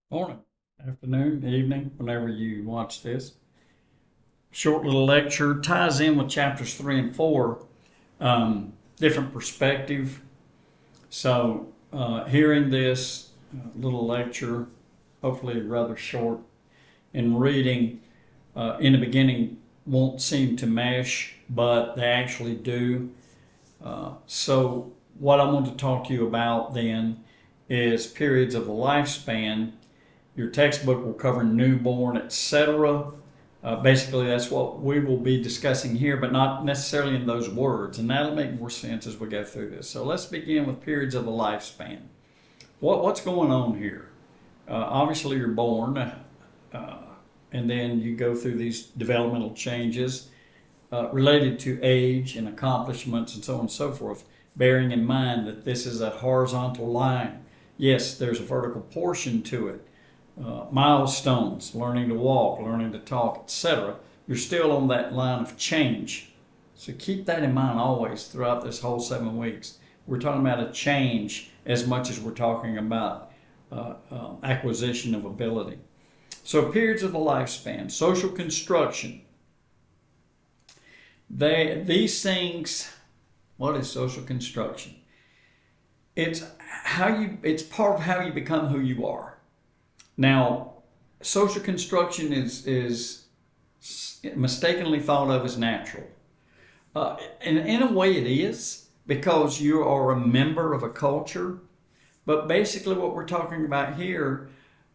Morning, afternoon, evening, whenever you watch this. Short little lecture ties in with chapters 3 and 4, different perspective. So, hearing this little lecture, hopefully rather short, and reading in the beginning won't seem to mesh, but they actually do. So, what I want to talk to you about then is periods of the lifespan. Your textbook will cover newborn, etc. Basically, that's what we will be discussing here, but not necessarily in those words. And that'll make more sense as we go through this. So let's begin with periods of the lifespan. What's going on here? Obviously, you're born, and then you go through these developmental changes related to age and accomplishments and so on and so forth, bearing in mind that this is a horizontal line. Yes, there's a vertical portion to it. Milestones, learning to walk, learning to talk, etc. You're still on that line of change. So keep that in mind always throughout this whole 7 weeks. We're talking about a change as much as we're talking about acquisition of ability. So periods of the lifespan, social construction. These things, what is social construction? It's it's part of how you become who you are. Now, social construction is mistakenly thought of as natural. And in a way it is, because you are a member of a culture. But basically what we're talking about here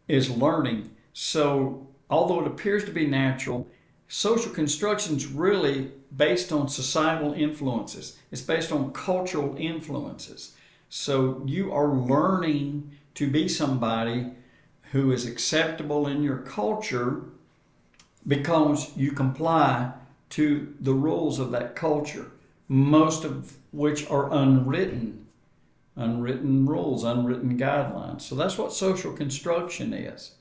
is learning. So although it appears to be natural, social construction is really based on societal influences. It's based on cultural influences. So you are learning to be somebody who is acceptable in your culture because you comply to the rules of that culture, most of which are unwritten rules, unwritten guidelines. So that's what social construction is.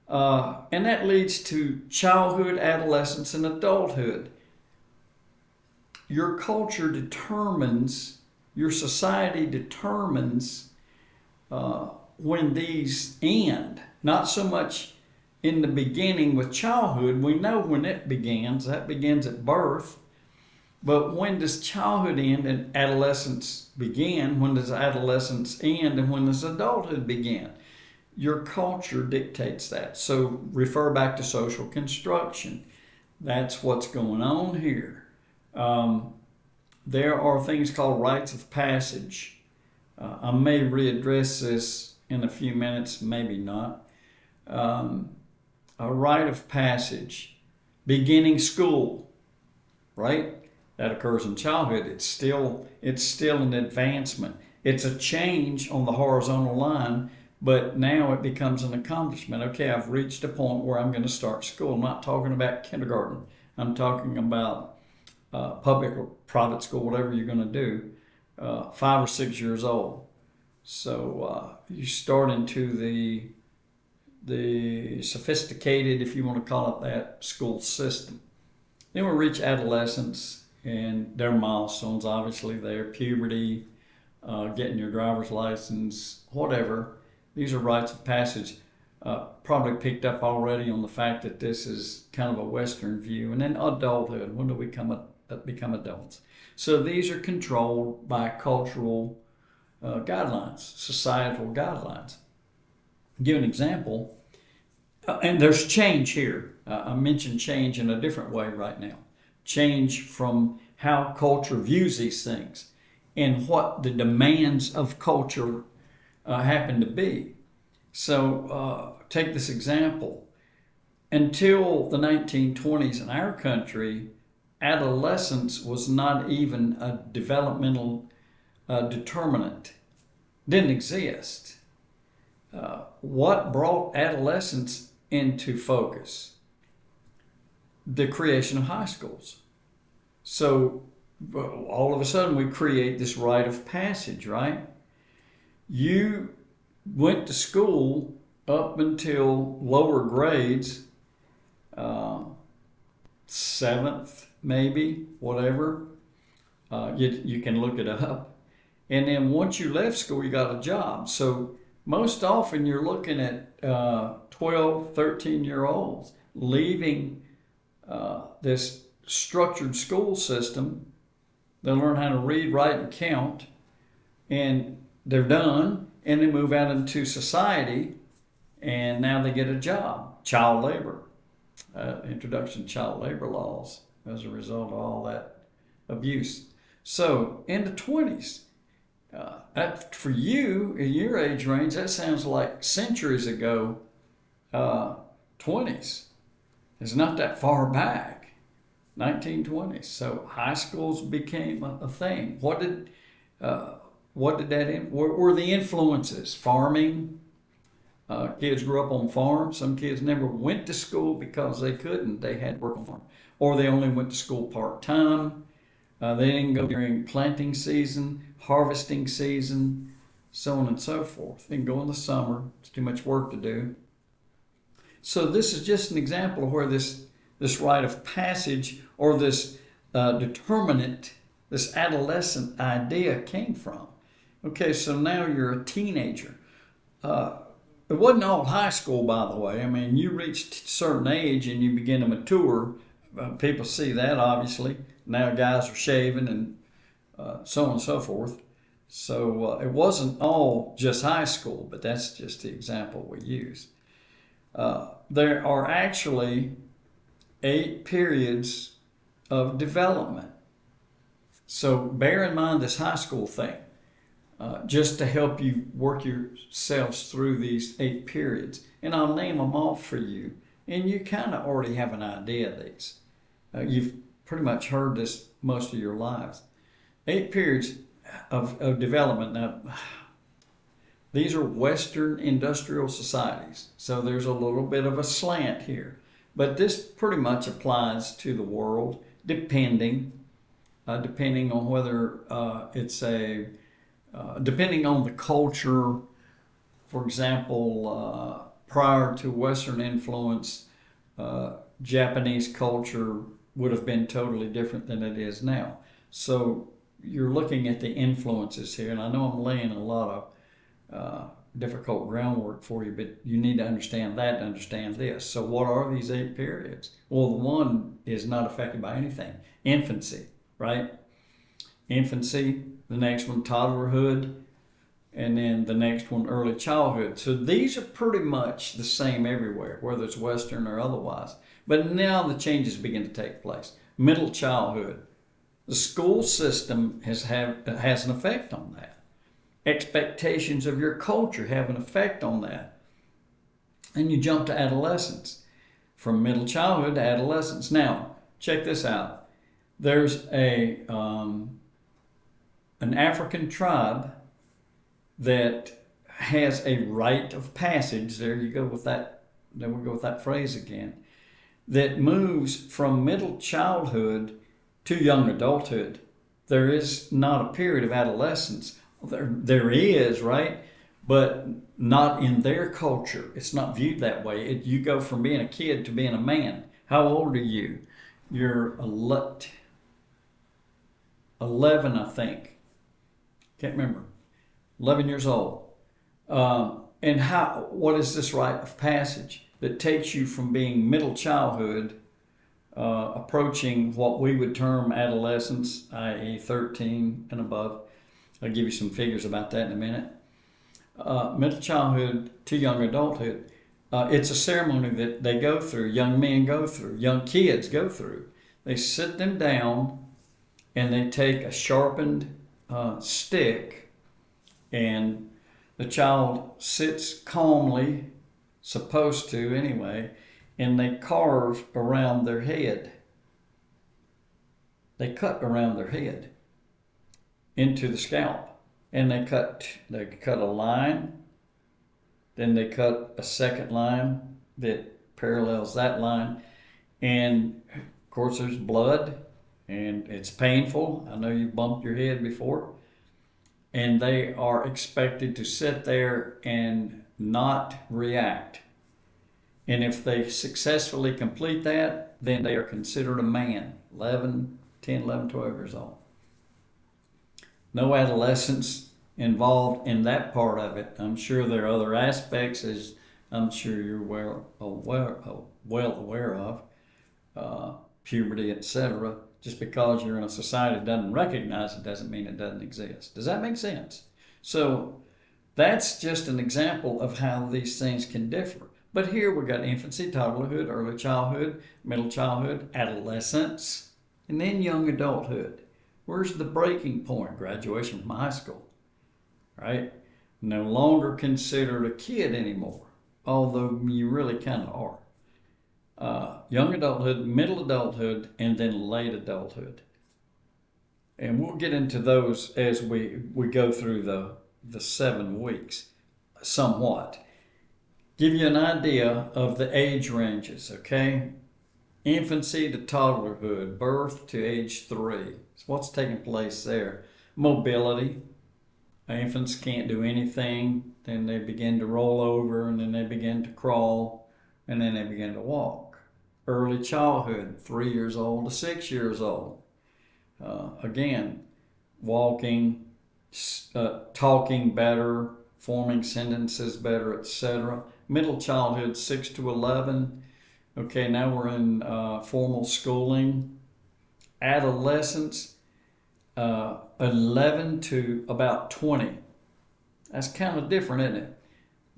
And that leads to childhood, adolescence, and adulthood. Your culture determines, your society determines when these end. Not so much in the beginning with childhood. We know when it begins. That begins at birth. But when does childhood end and adolescence begin? When does adolescence end and when does adulthood begin? Your culture dictates that. So refer back to social construction. That's what's going on here. There are things called rites of passage. I may readdress this in a few minutes, maybe not. A rite of passage, beginning school, right? That occurs in childhood. It's still an advancement. It's a change on the horizontal line, but now it becomes an accomplishment. Okay, I've reached a point where I'm going to start school. I'm not talking about kindergarten. I'm talking about public or private school, whatever you're going to do, 5 or 6 years old. So you start into the sophisticated, if you want to call it that, school system. Then we reach adolescence, and their milestones, obviously, there, puberty, getting your driver's license, whatever. These are rites of passage. Probably picked up already on the fact that this is kind of a Western view. And then adulthood, when do we become adults? So these are controlled by cultural guidelines, societal guidelines. I'll give an example, and there's change here. I mentioned change in a different way right now. Change from how culture views these things and what the demands of culture happen to be. So take this example. Until the 1920s in our country, adolescence was not even a developmental determinant. Didn't exist. What brought adolescence into focus? The creation of high schools. So all of a sudden we create this rite of passage, right? You went to school up until lower grades, seventh maybe, whatever. You can look it up. And then once you left school, you got a job. So most often you're looking at 12, 13-year-olds leaving this structured school system. They learn how to read, write, and count, and they're done, and they move out into society, and now they get a job. Child labor, introduction to child labor laws as a result of all that abuse. So in the 20s, for you, in your age range, that sounds like centuries ago. 20s is not that far back, 1920s. So high schools became a thing. What did that, were the influences? Farming. Kids grew up on farms. Some kids never went to school because they couldn't. They had to work on farm. Or they only went to school part-time. They didn't go during planting season, harvesting season, so on and so forth. They didn't go in the summer. It's too much work to do. So this is just an example of where this rite of passage or this determinant, this adolescent idea came from. Okay, so now you're a teenager. It wasn't all high school, by the way. I mean, you reached a certain age and you begin to mature. People see that, obviously. Now guys are shaving and so on and so forth. So it wasn't all just high school, but that's just the example we use. There are actually 8 periods of development. So bear in mind this high school thing, just to help you work yourselves through these 8 periods. And I'll name them off for you. And you kind of already have an idea of these. You've pretty much heard this most of your lives. 8 periods of development. Now, these are Western industrial societies, so there's a little bit of a slant here. But this pretty much applies to the world, depending on whether depending on the culture. For example, prior to Western influence, Japanese culture would have been totally different than it is now. So you're looking at the influences here, and I know I'm laying a lot of difficult groundwork for you, but you need to understand that to understand this. So what are these 8 periods? Well, the one is not affected by anything. Infancy, right? Infancy, the next one toddlerhood, and then the next one early childhood. So these are pretty much the same everywhere, whether it's Western or otherwise. But now the changes begin to take place. Middle childhood. The school system has an effect on that. Expectations of your culture have an effect on that. And you jump to adolescence. From middle childhood to adolescence. Now, check this out. There's an African tribe that has a rite of passage. There you go with that. There we go with that phrase again. That moves from middle childhood to young adulthood. There is not a period of adolescence. There is, right? But not in their culture. It's not viewed that way. You go from being a kid to being a man. How old are you? You're 11, I think. Can't remember. 11 years old. And what is this rite of passage that takes you from being middle childhood, approaching what we would term adolescence, i.e. 13 and above. I'll give you some figures about that in a minute. Middle childhood to young adulthood. It's a ceremony that they go through, young men go through, young kids go through. They sit them down and they take a sharpened stick, and the child sits calmly, supposed to anyway, and they carve around their head. They cut around their head into the scalp, and they cut a line, then they cut a second line that parallels that line, and of course there's blood and it's painful. I know you've bumped your head before. And they are expected to sit there and not react. And if they successfully complete that, then they are considered a man, 10, 11, 12 years old. No adolescence involved in that part of it. I'm sure there are other aspects, as I'm sure you're well aware of, puberty, etc. Just because you're in a society that doesn't recognize it doesn't mean it doesn't exist. Does that make sense? So that's just an example of how these things can differ. But here we've got infancy, toddlerhood, early childhood, middle childhood, adolescence, and then young adulthood. Where's the breaking point? Graduation from high school, right? No longer considered a kid anymore, although you really kind of are. Young adulthood, middle adulthood, and then late adulthood. And we'll get into those as we go through the 7 weeks somewhat. Give you an idea of the age ranges, okay? Infancy to toddlerhood, birth to age 3. So what's taking place there? Mobility. Infants can't do anything, then they begin to roll over, and then they begin to crawl, and then they begin to walk. Early childhood, 3 years old to 6 years old. Again, walking, talking better, forming sentences better, etc. Middle childhood, 6 to 11. Okay, now we're in formal schooling. Adolescence, 11 to about 20. That's kind of different, isn't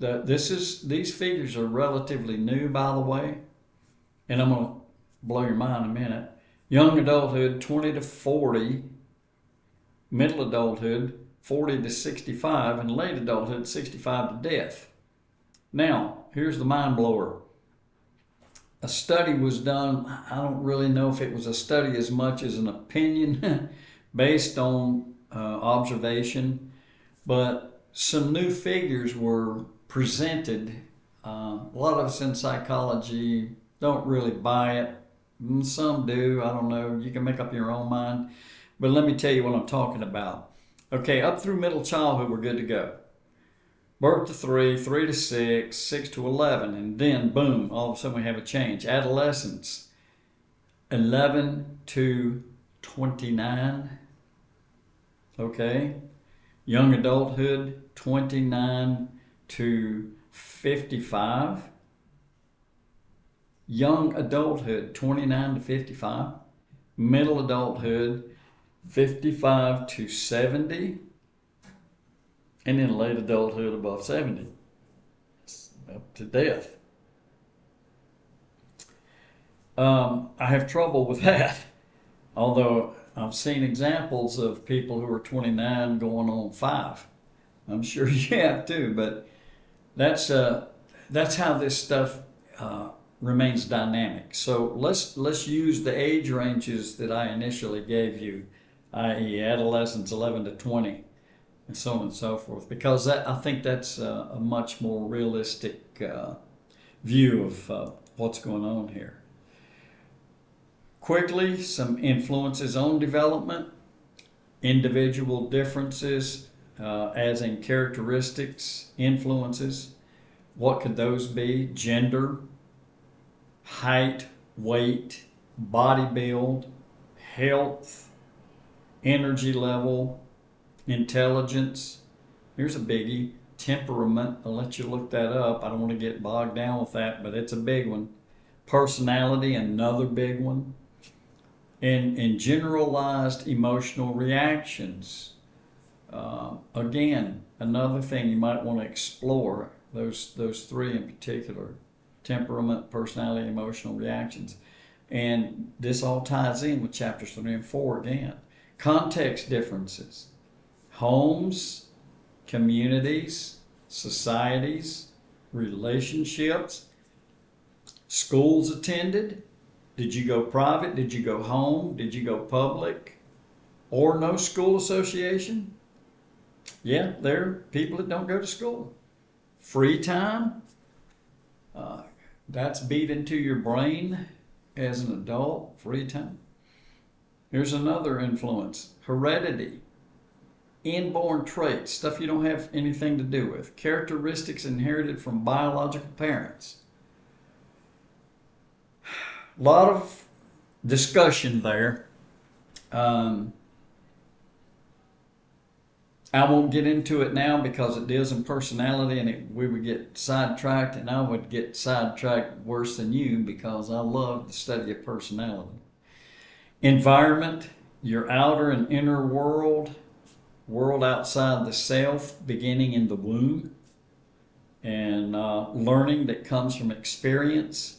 it? These figures are relatively new, by the way, and I'm going to blow your mind in a minute. Young adulthood, 20 to 40. Middle adulthood, 40 to 65, and late adulthood, 65 to death. Now, here's the mind blower. A study was done. I don't really know if it was a study as much as an opinion based on observation, but some new figures were presented. A lot of us in psychology don't really buy it. Some do. I don't know. You can make up your own mind. But let me tell you what I'm talking about. Okay, up through middle childhood, we're good to go. Birth to 3, 3 to 6, 6 to 11, and then boom, all of a sudden we have a change. Adolescence, 11 to 29. Okay. Young adulthood, 29 to 55. Young adulthood, 29 to 55. Middle adulthood, 55 to 70. And then late adulthood above 70. Up to death. I have trouble with that. Although I've seen examples of people who are 29 going on 5. I'm sure you have too, but that's how this stuff remains dynamic. So let's use the age ranges that I initially gave you, i.e. adolescence 11 to 20, and so on and so forth, because I think that's a much more realistic view of what's going on here. Quickly, some influences on development, individual differences, as in characteristics, influences. What could those be? Gender, height, weight, body build, health, energy level, intelligence. Here's a biggie. Temperament. I'll let you look that up. I don't want to get bogged down with that, but it's a big one. Personality, another big one. And generalized emotional reactions. Again, another thing you might want to explore. Those 3 in particular. Temperament, personality, emotional reactions. And this all ties in with chapters 3 and 4 again. Context differences. Homes, communities, societies, relationships, schools attended. Did you go private? Did you go home? Did you go public? Or no school association? Yeah, there are people that don't go to school. Free time? That's beat into your brain as an adult. Free time. Here's another influence. Heredity. Inborn traits. Stuff you don't have anything to do with. Characteristics inherited from biological parents. A lot of discussion there. I won't get into it now because it deals in personality, and we would get sidetracked, and I would get sidetracked worse than you because I love the study of personality. Environment, your outer and inner world, world outside the self, beginning in the womb, and learning that comes from experience.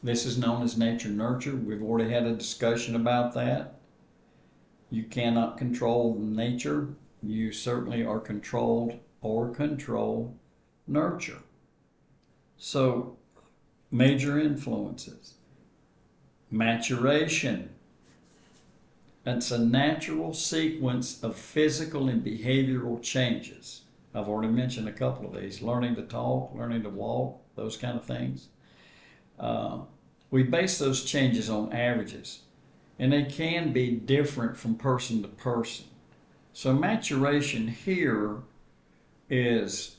This is known as nature nurture. We've already had a discussion about that. You cannot control nature. You certainly are controlled or control nurture. So, major influences. Maturation. That's a natural sequence of physical and behavioral changes. I've already mentioned a couple of these. Learning to talk, learning to walk, those kind of things. We base those changes on averages, and they can be different from person to person. So maturation here is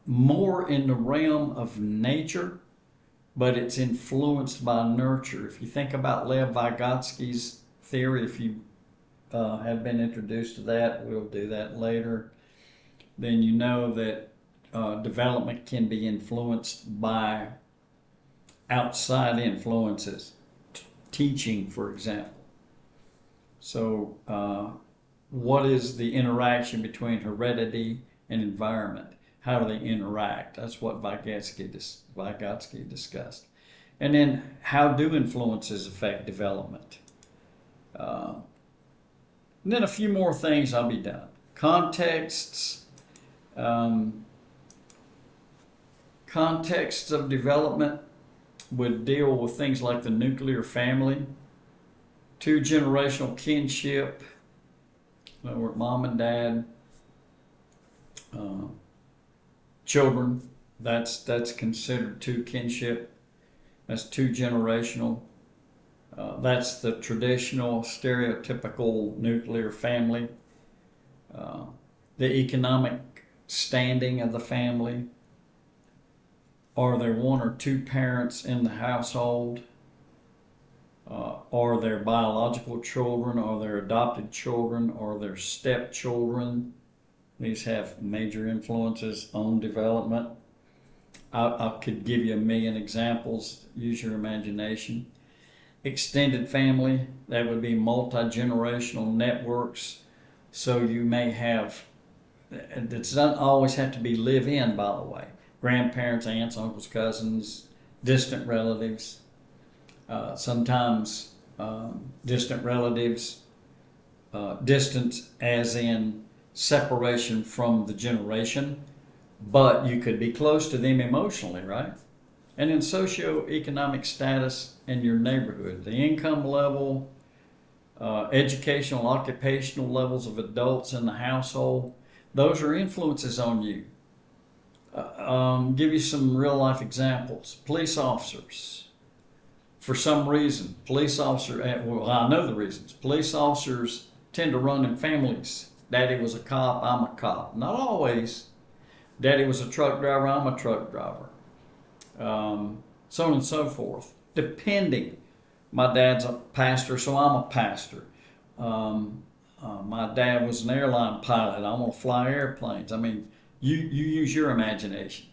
more in the realm of nature, but it's influenced by nurture. If you think about Lev Vygotsky's theory, if you have been introduced to that, we'll do that later, then you know that development can be influenced by outside influences, teaching, for example. So what is the interaction between heredity and environment? How do they interact? That's what Vygotsky discussed. And then how do influences affect development? And then a few more things, I'll be done. Contexts. Contexts of development would deal with things like the nuclear family, two-generational kinship, where mom and dad, children, that's considered two kinship. That's two-generational. That's the traditional, stereotypical nuclear family. The economic standing of the family. Are there one or two parents in the household? Are there biological children? Are there adopted children? Are there stepchildren? These have major influences on development. I could give you a million examples. Use your imagination. Extended family, that would be multi-generational networks. So you may have, it doesn't always have to be live-in, by the way. Grandparents, aunts, uncles, cousins, distant relatives. Sometimes distant relatives, distance as in separation from the generation, but you could be close to them emotionally, right? And then socioeconomic status in your neighborhood, the income level, educational, occupational levels of adults in the household, those are influences on you. Give you some real life examples. Police officers. For some reason, well, I know the reasons. Police officers tend to run in families. Daddy was a cop, I'm a cop. Not always. Daddy was a truck driver, I'm a truck driver. So on and so forth. Depending. My dad's a pastor, so I'm a pastor. My dad was an airline pilot. I want to fly airplanes. I mean, you use your imagination.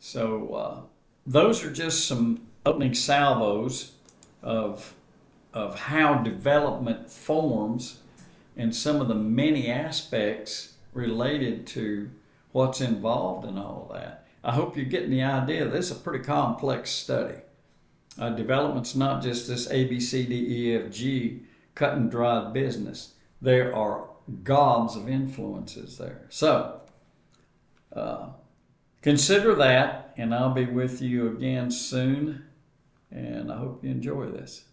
So those are just some opening salvos of how development forms and some of the many aspects related to what's involved in all of that. I hope you're getting the idea. This is a pretty complex study. Development's not just this A, B, C, D, E, F, G cut and dried business. There are gobs of influences there. So consider that, and I'll be with you again soon, and I hope you enjoy this.